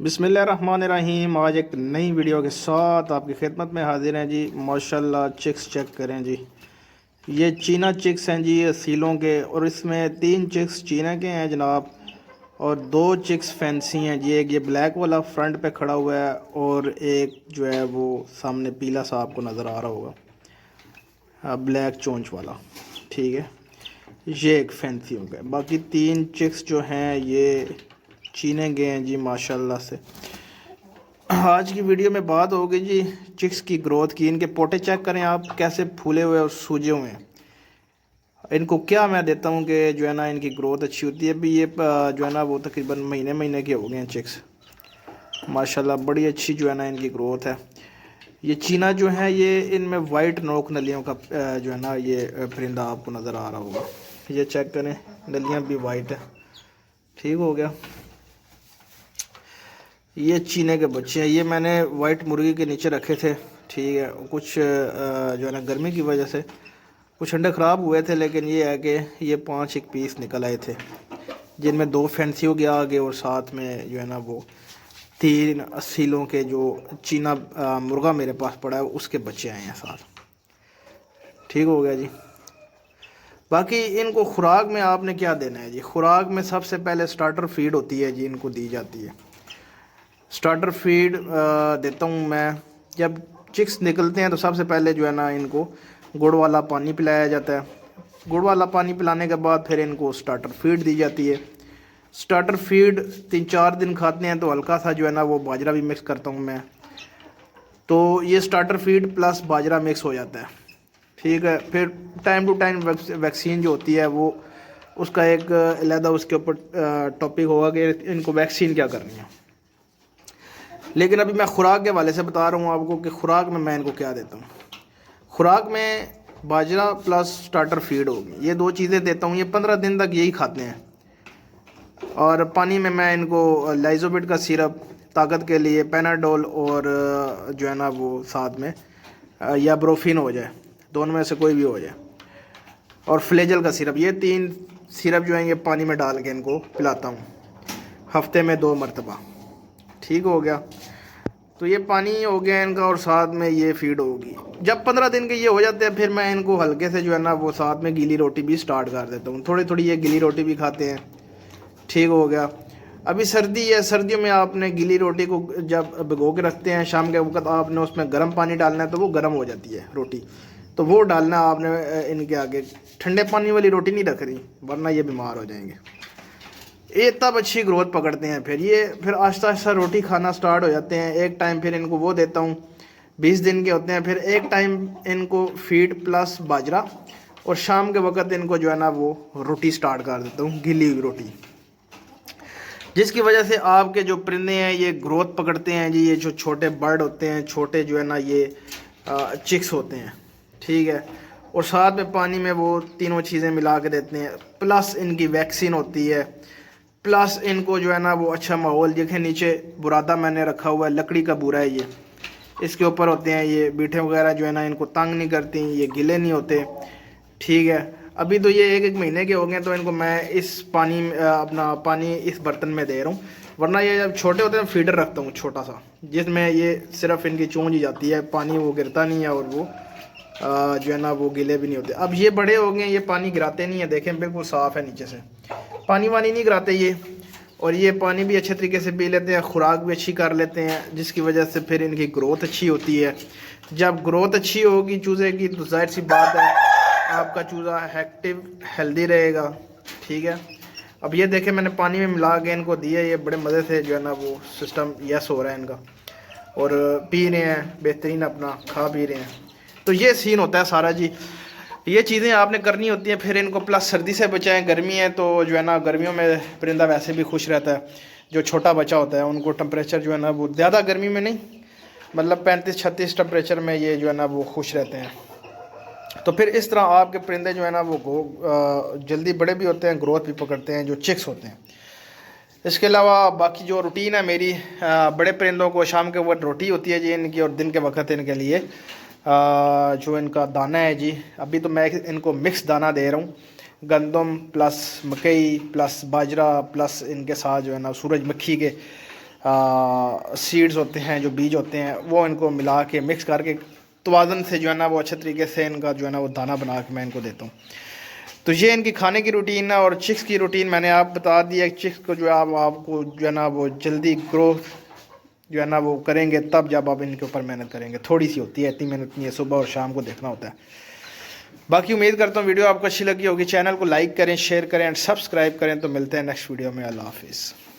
बिस्मिल्लाहिर्रहमानिर्रहीम। आज एक नई वीडियो के साथ आपकी खिदमत में हाजिर हैं जी। माशाल्लाह चिक्स चेक करें जी। ये चीना चिक्स हैं जी असीलों के, और इसमें 3 चिक्स चीना के हैं जनाब, और 2 चिक्स फैंसी हैं जी। एक ये ब्लैक वाला फ्रंट पे खड़ा हुआ है, और एक जो है वो सामने पीला सा आपको नज़र आ रहा होगा, ब्लैक चोंच वाला। ठीक है, ये एक फैंसी हो गया। बाकी 3 चिक्स जो हैं ये चीने गए हैं जी माशाल्लाह से। आज की वीडियो में बात होगी जी चिक्स की ग्रोथ की। इनके पोटे चेक करें आप, कैसे फूले हुए और सूजे हुए हैं। इनको क्या मैं देता हूँ कि जो है ना इनकी ग्रोथ अच्छी होती है। अभी ये जो है ना वो तकरीबन महीने महीने के हो गए हैं चिक्स। माशाल्लाह बड़ी अच्छी जो है ना इनकी ग्रोथ है। ये चीना जो है ये इनमें वाइट नोक नलियों का जो है ना ये परिंदा आपको नज़र आ रहा होगा। ये चेक करें, नलियाँ भी वाइट है। ठीक हो गया। ये चीने के बच्चे हैं। ये मैंने वाइट मुर्गी के नीचे रखे थे। ठीक है, कुछ जो है ना गर्मी की वजह से कुछ अंडे ख़राब हुए थे, लेकिन ये है कि ये 5 एक पीस निकल आए थे, जिनमें 2 फैंसी हो गया आगे, और साथ में जो है ना वो 3 असीलों के जो चीना मुर्गा मेरे पास पड़ा है उसके बच्चे आए हैं साथ। ठीक हो गया जी। बाकी इनको खुराक में आपने क्या देना है जी। खुराक में सबसे पहले स्टार्टर फीड होती है जी, इनको दी जाती है। स्टार्टर फीड देता हूँ मैं। जब चिक्स निकलते हैं तो सबसे पहले जो है ना इनको गुड़ वाला पानी पिलाया जाता है। गुड़ वाला पानी पिलाने के बाद फिर इनको स्टार्टर फीड दी जाती है। स्टार्टर फीड 3-4 दिन खाते हैं तो हल्का सा जो है ना वो बाजरा भी मिक्स करता हूँ मैं, तो ये स्टार्टर फीड प्लस बाजरा मिक्स हो जाता है। ठीक है, फिर टाइम टू टाइम वैक्सीन जो होती है वो उसका एक अलहदा उसके ऊपर टॉपिक होगा कि इनको वैक्सीन क्या करनी है। लेकिन अभी मैं खुराक के वाले से बता रहा हूँ आपको कि खुराक में मैं इनको क्या देता हूँ। खुराक में बाजरा प्लस स्टार्टर फीड होगी, ये 2 चीज़ें देता हूँ। ये 15 दिन तक यही खाते हैं। और पानी में मैं इनको लाइजोबिट का सिरप ताकत के लिए, पैनाडोल, और जो है ना वो साथ में या ब्रोफिन हो जाए, दोनों में से कोई भी हो जाए, और फ्लेजल का सिरप, ये 3 सिरप जो है ये पानी में डाल के इनको पिलाता हूँ हफ्ते में 2 मरतबा। ठीक हो गया। तो ये पानी हो गया इनका, और साथ में ये फीड होगी। जब 15 दिन के ये हो जाते हैं फिर मैं इनको हल्के से जो है ना वो साथ में गीली रोटी भी स्टार्ट कर देता हूँ। थोड़ी थोड़ी ये गीली रोटी भी खाते हैं। ठीक हो गया। अभी सर्दी है, सर्दियों में आपने गीली रोटी को जब भिगो के रखते हैं, शाम के वक्त आपने उसमें गर्म पानी डालना है तो वो गर्म हो जाती है रोटी, तो वो डालना आपने इनके आगे। ठंडे पानी वाली रोटी नहीं रख रही, वरना ये बीमार हो जाएंगे। ये तब अच्छी ग्रोथ पकड़ते हैं। फिर आहिस्ता आहिस्ता रोटी खाना स्टार्ट हो जाते हैं। एक टाइम फिर इनको वो देता हूँ, 20 दिन के होते हैं। फिर एक टाइम इनको फीड प्लस बाजरा, और शाम के वक्त इनको जो है ना वो रोटी स्टार्ट कर देता हूँ, गीली हुई रोटी, जिसकी वजह से आपके जो परिंदे हैं ये ग्रोथ पकड़ते हैं जी। ये जो छोटे बर्ड होते हैं, छोटे जो है ना ये चिक्स होते हैं। ठीक है, और साथ में पानी में वो तीनों चीज़ें मिला के देते हैं, प्लस इनकी वैक्सीन होती है, प्लस इनको जो है ना वो अच्छा माहौल। देखें नीचे बुरादा मैंने रखा हुआ है, लकड़ी का बुरा है ये, इसके ऊपर होते हैं ये बीठे वगैरह जो है ना इनको तंग नहीं करती, ये गिले नहीं होते। ठीक है, अभी तो ये 1-1 महीने के हो गए, तो इनको मैं इस पानी अपना पानी इस बर्तन में दे रहा हूँ। वरना ये जब छोटे होते हैं फीडर रखता हूँ छोटा सा, जिसमें ये सिर्फ इनकी चूंज ही जाती है, पानी वो गिरता नहीं है, और वो जो है ना वो गिले भी नहीं होते। अब ये बड़े हो गए, ये पानी गिराते नहीं है, देखें बिल्कुल साफ़ है, नीचे से पानी वानी नहीं गिराते ये, और ये पानी भी अच्छे तरीके से पी लेते हैं, खुराक भी अच्छी कर लेते हैं, जिसकी वजह से फिर इनकी ग्रोथ अच्छी होती है। जब ग्रोथ अच्छी होगी चूज़े की तो जाहिर सी बात है आपका चूज़ा एक्टिव हेल्दी रहेगा। ठीक है, अब ये देखें मैंने पानी में मिला के इनको दिए, ये बड़े मज़े से जो है ना वो सिस्टम यस हो रहा है इनका, और पी रहे हैं बेहतरीन, अपना खा पी रहे हैं। तो ये सीन होता है सारा जी। ये चीज़ें आपने करनी होती हैं। फिर इनको प्लस सर्दी से बचाएं। गर्मी है तो जो है ना गर्मियों में परिंदा वैसे भी खुश रहता है। जो छोटा बच्चा होता है उनको टेम्परेचर जो है ना वो ज़्यादा गर्मी में नहीं, मतलब 35-36 टेम्परेचर में ये जो है ना वो खुश रहते हैं। तो फिर इस तरह आपके परिंदे जो है ना वो जल्दी बड़े भी होते हैं, ग्रोथ भी पकड़ते हैं, जो चिक्स होते हैं। इसके अलावा बाकी जो रूटीन है मेरी, बड़े परिंदों को शाम के वक्त रोटी होती है जी इनकी, और दिन के वक्त इनके लिए जो इनका दाना है जी, अभी तो मैं इनको मिक्स दाना दे रहा हूँ, गंदम प्लस मकई प्लस बाजरा प्लस इनके साथ जो है ना सूरजमुखी के सीड्स होते हैं, जो बीज होते हैं, वो इनको मिला के मिक्स करके तवाज़न से जो है ना वो अच्छे तरीके से इनका जो है ना वो दाना बना के मैं इनको देता हूँ। तो ये इनकी खाने की रूटीन है। और चिक्स की रूटीन मैंने आप बता दिया। चिक्स को जो है आपको जो है ना वो जल्दी ग्रोथ जो है ना वो करेंगे तब जब आप इनके ऊपर मेहनत करेंगे। थोड़ी सी होती है, इतनी मेहनत नहीं है, सुबह और शाम को देखना होता है। बाकी उम्मीद करता हूँ वीडियो आपको अच्छी लगी होगी। चैनल को लाइक करें, शेयर करें एंड सब्सक्राइब करें। तो मिलते हैं नेक्स्ट वीडियो में। अल्लाह हाफिज़।